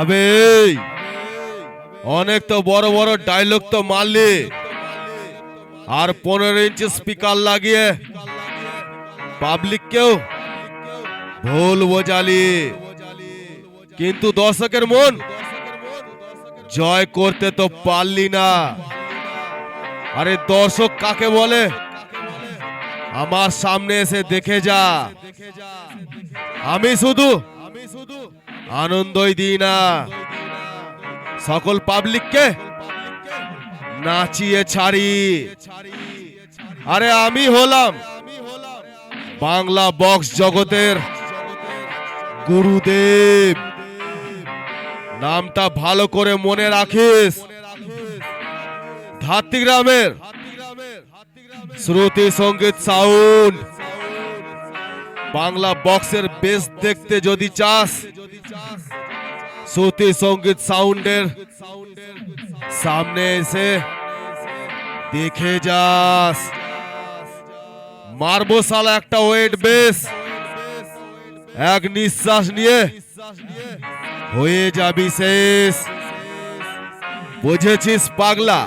আবে অনেক তো বড় বড় ডায়লগ তো মারলি, আর 15 ইঞ্চি স্পিকার লাগিয়ে পাবলিককেও ভুল বোঝালি, কিন্তু দর্শকের মন জয় করতে তো পারলি না। আরে দর্শক কাকে বলে আমার সামনে এসে দেখে যা। আমি শুধু আনন্দই দিই না, সকল পাবলিককে নাচিয়ে ছাড়ি। আরে আমি হলাম বাংলা বক্স জগতের গুরুদেব। নামটা ভালো করে মনে রাখিস। ধাত্রীগ্রামের শ্রুতি সঙ্গীত সাউন্ড বাংলা বক্সের বেস দেখতে যদি চাস, শ্রুতি সঙ্গীত সাউন্ডের সামনে এসে দেখে যাস। মারবো শালা একটা ওয়েট বেস, এক নিঃশ্বাস নিয়ে হয়ে যাবি শেষ। বুঝেছিস পাগলা?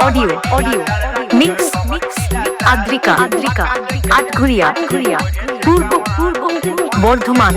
ऑडियो मिक्स आद्रिका आटघरिया पूर्व बर्धमान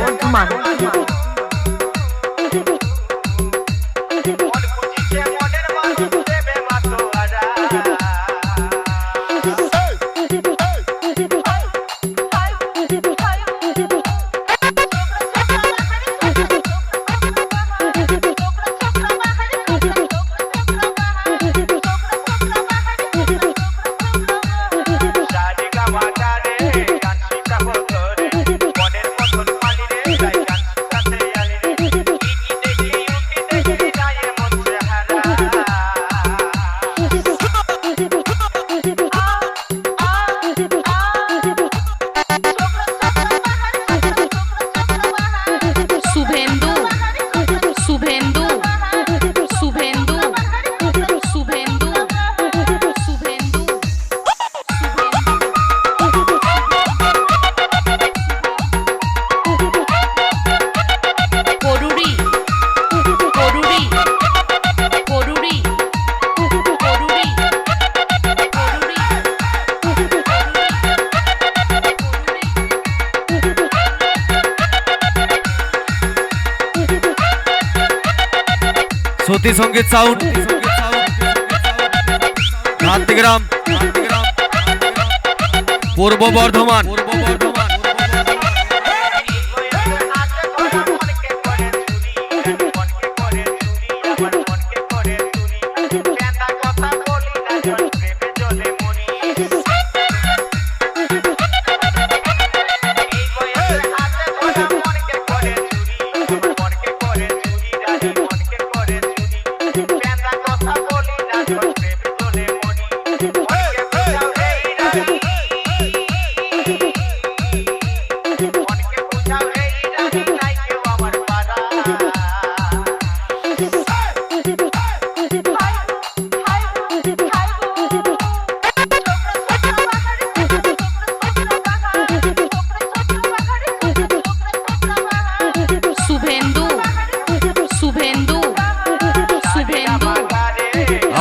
শ্রুতি সঙ্গীত সাউন্ড ধাত্রীগ্রাম পূর্ব বর্ধমান।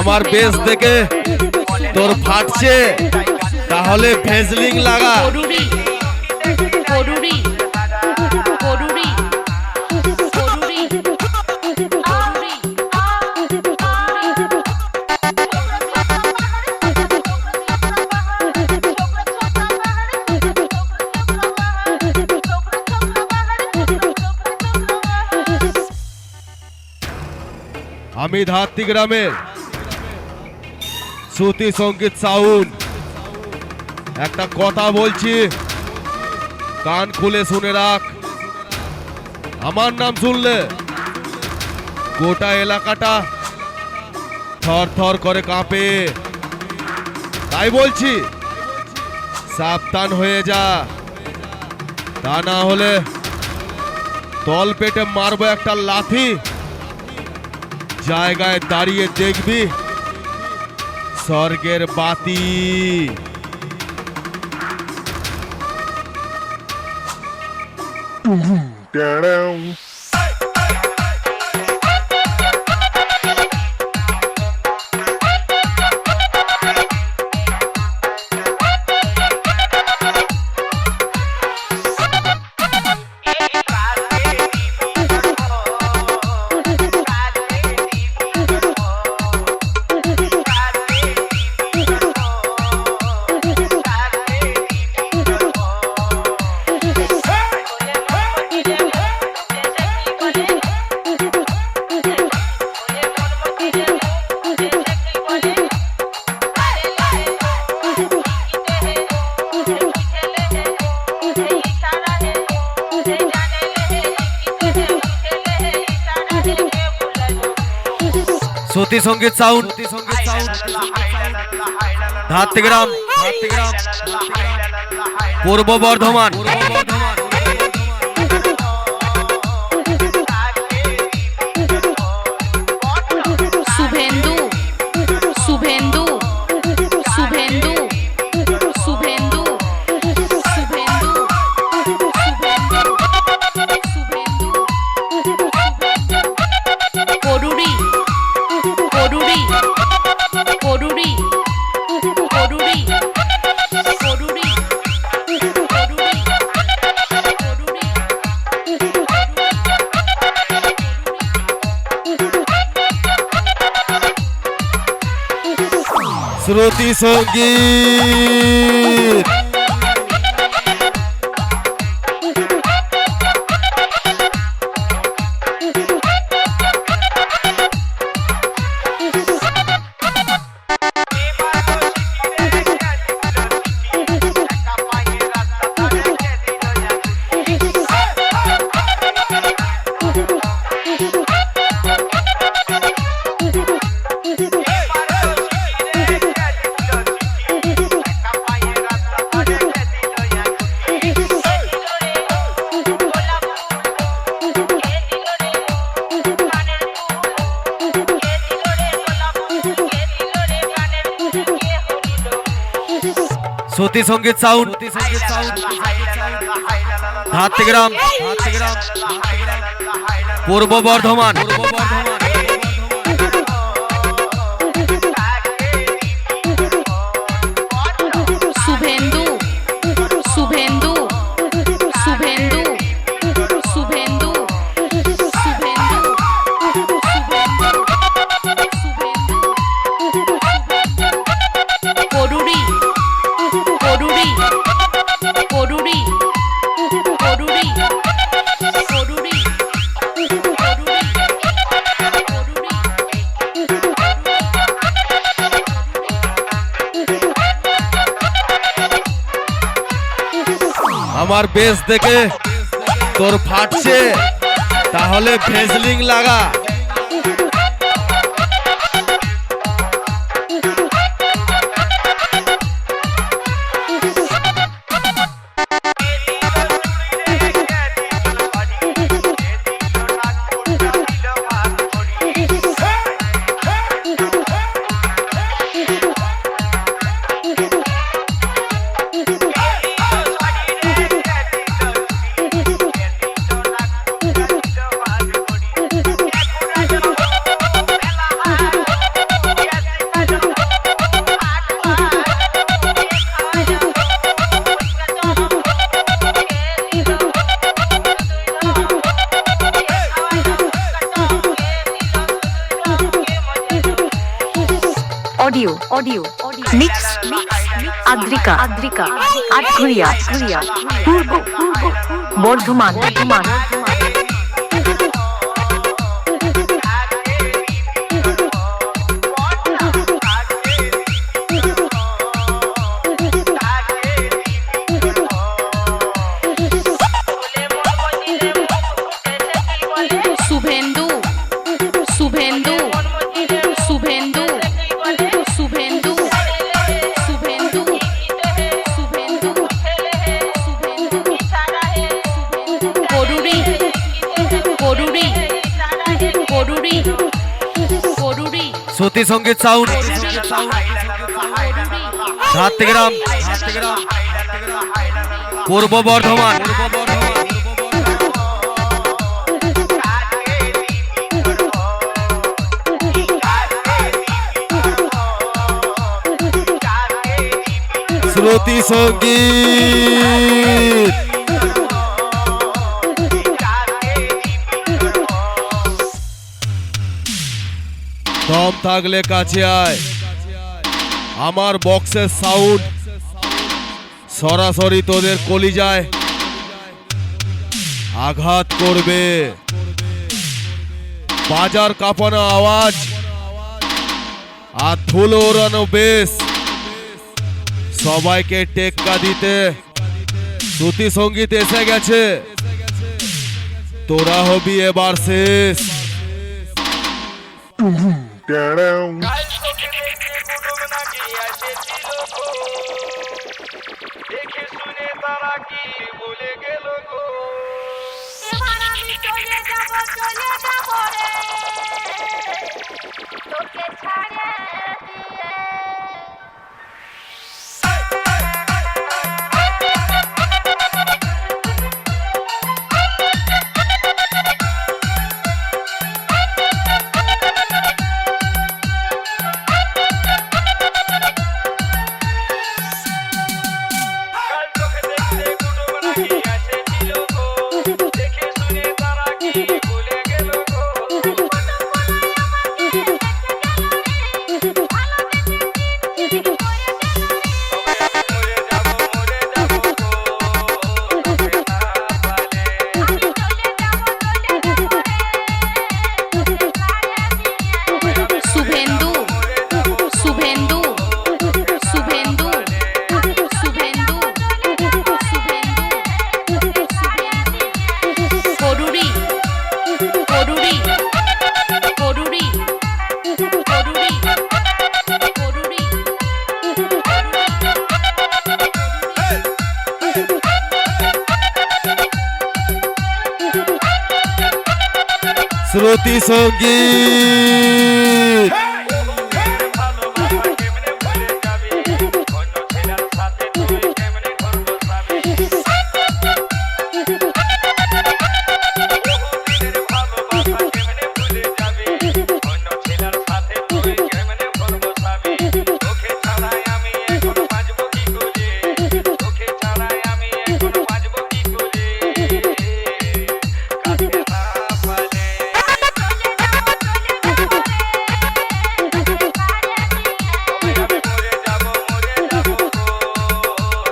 আমার বেশ দেখে তোর ফাটছে, তাহলে ভেজলিং লাগা। করুরি করুরি করুরি করুরি করুরি আমি ধাত্রী গ্রামের শ্রুতি সঙ্গীত সাউন্ড। একটা কথা বলছি, কান খুলে শুনে রাখ। আমার নাম শুনলে গোটা এলাকাটা থর থর করে কাঁপে। তাই বলছি, সাবধান হয়ে যা, তা না হলে তল পেটে মারবো একটা লাথি। জায়গায় দাঁড়িয়ে দেখবি স্বর্গের বাতি। শ্রুতি সঙ্গীত সাউন্ড, ধাত্রী গ্রাম, পূর্ব বর্ধমান। শুভেন্দু শুভেন্দু শুভেন্দু শুভেন্দু শুভেন্দু করুরি করুরি করুরি করুরি করুরি শ্রুতি সঙ্গীত। শ্রুতি সঙ্গীত সাউন্ড, ধাত্রী গ্রাম, পূর্ব বর্ধমান। শুভেন্দু শুভেন্দু শুভেন্দু শুভেন্দু শুভেন্দু করুরি করুরি করুরি করুরি করুরি আমার বেশ দেখে তোর ফাটছে, তাহলে ভেজলিং লাগা। অডিও মিক্স আদ্রিকা আটঘরিয়া পূর্ব বর্ধমান শুভেন্দু শুভেন্দু শুভেন্দু শুভেন্দু শুভেন্দু শুভেন্দু করুরি করুরি করুরি করুরি শ্রুতি সঙ্গীত সাউন্ড ঝাড়গ্রাম পূর্ব বর্ধমান শ্রুতি সঙ্গীত দম থাকলে কাছে আয় আমার বক্সের সাউন্ড সরাসরি তোদের কলিজায় আঘাত করবে বাজার কাঁপানো আওয়াজ আর ধুলো ওড়ানো বেশ সবাইকে টেক্কা দিতে শ্রুতি সঙ্গীত এসে গেছে তোরা হবি এবার শেষ দেখে শুনে তারা কি বলে গেল গো এবার আমি চলে যাব রে তোকে ছাড়ে দিয়ে কাল চোখে দেখতে কুটুম নাকি এসেছিল গো দেখে শুনে তারা কি বলে গেল গো মরে যাব গো তোকে না পালে শুভেন্দু শুভেন্দু শুভেন্দু শুভেন্দু শুভেন্দু করুরি করুরি করুরি করুরি করুরি শ্রুতি সঙ্গীত ভালোবাসা কেমনে ভুলে যাবি অন্য ছেলের সাথে তুই কেমনে করবো সাবি ভালোবাসা কেমনে ভুলে যাবি অন্য ছেলের সাথে তুই কেমনে করবো সাবি তোকে ছাড়াই আমি এখন বাঁচবো কি করে তোকে ছাড়াই আমি এখন বাঁচবো কি করে কাছে না পালে আমি মরে যাব গো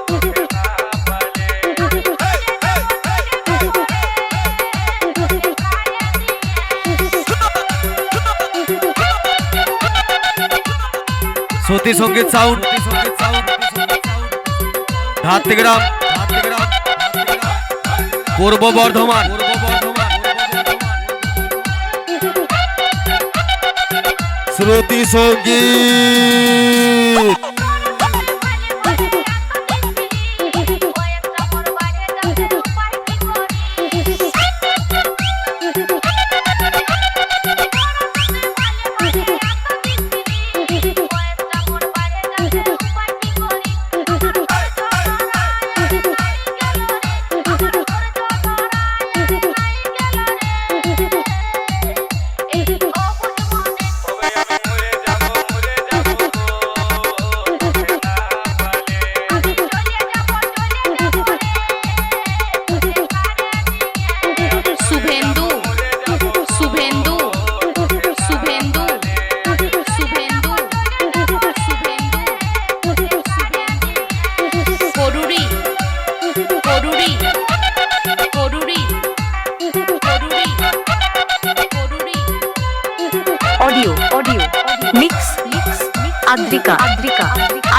তোকে না পালে শ্রুতি সঙ্গীত সাউন্ড ঝাড়গ্রাম পূর্ব বর্ধমান শ্রুতি সঙ্গীত মরে যাব গো আদ্রিকা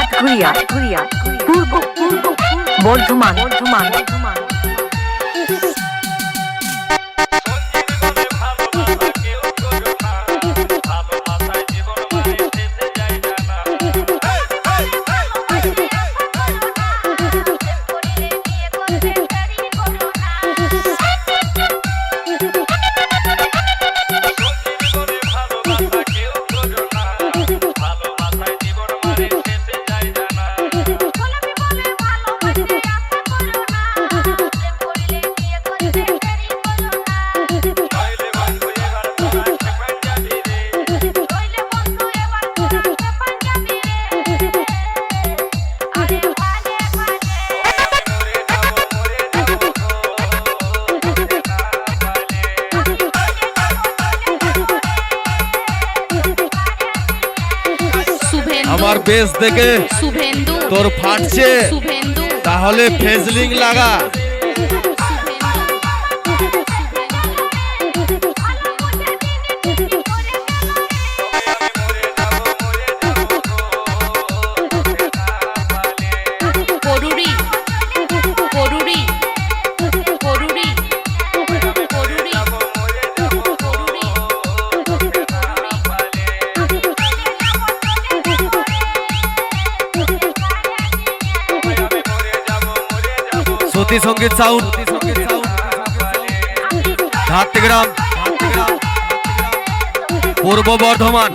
আদ্রিকা আটঘরিয়া পূর্ব বর্ধমান শুভেন্দু আমার বেশ দেখে শুভেন্দু তোর ফাটছে, শুভেন্দু তাহলে ফেজলিং লাগা। করুরি করুরি করুরি করুরি করুরি শ্রুতি সঙ্গীত সাউন্ড, ঝাড়গ্রাম, পূর্ব বর্ধমান।